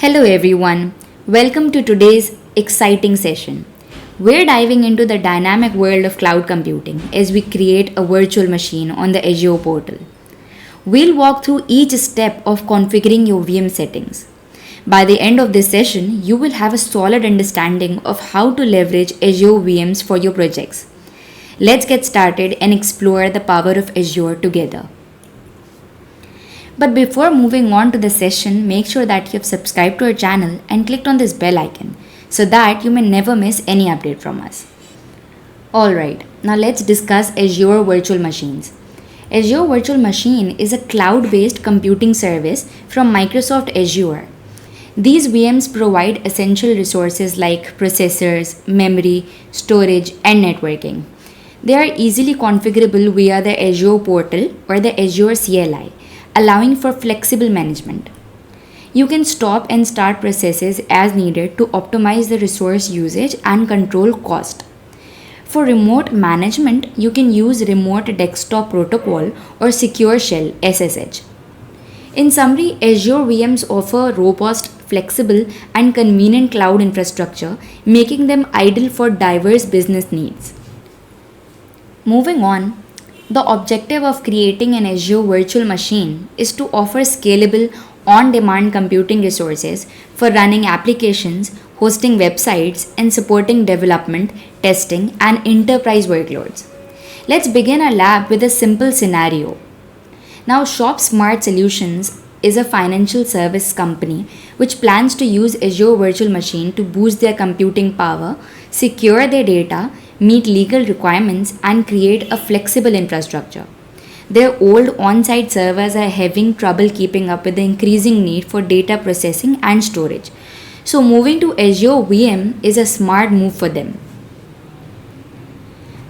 Hello everyone, welcome to today's exciting session. We're diving into the dynamic world of cloud computing as we create a virtual machine on the Azure portal. We'll walk through each step of configuring your VM settings. By the end of this session, you will have a solid understanding of how to leverage Azure VMs for your projects. Let's get started and explore the power of Azure together. But before moving on to the session, make sure that you have subscribed to our channel and clicked on this bell icon so that you may never miss any update from us. Alright, now let's discuss Azure Virtual Machines. Azure Virtual Machine is a cloud-based computing service from Microsoft Azure. These VMs provide essential resources like processors, memory, storage, and networking. They are easily configurable via the Azure portal or the Azure CLI, allowing for flexible management. You can stop and start processes as needed to optimize the resource usage and control cost. For remote management, you can use Remote Desktop Protocol or Secure Shell (SSH). In summary, Azure VMs offer robust, flexible, and convenient cloud infrastructure, making them ideal for diverse business needs. Moving on, the objective of creating an Azure virtual machine is to offer scalable, on-demand computing resources for running applications, hosting websites, and supporting development, testing, and enterprise workloads. Let's begin our lab with a simple scenario. Now, Shop Smart Solutions is a financial service company which plans to use Azure Virtual Machine to boost their computing power, secure their data, meet legal requirements, and create a flexible infrastructure. Their old on-site servers are having trouble keeping up with the increasing need for data processing and storage. So moving to Azure VM is a smart move for them.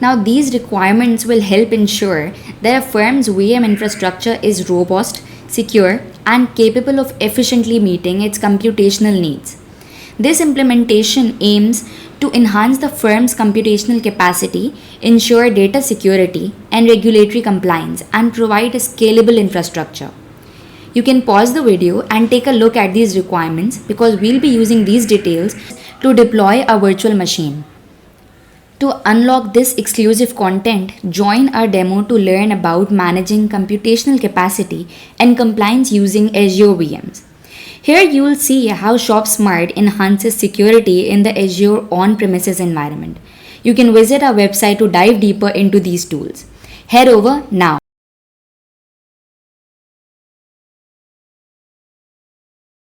Now these requirements will help ensure that a firm's VM infrastructure is robust, secure, and capable of efficiently meeting its computational needs. This implementation aims to enhance the firm's computational capacity, ensure data security and regulatory compliance, and provide a scalable infrastructure. You can pause the video and take a look at these requirements because we'll be using these details to deploy a virtual machine. To unlock this exclusive content, join our demo to learn about managing computational capacity and compliance using Azure VMs. Here you will see how ShopSmart enhances security in the Azure on-premises environment. You can visit our website to dive deeper into these tools. Head over now.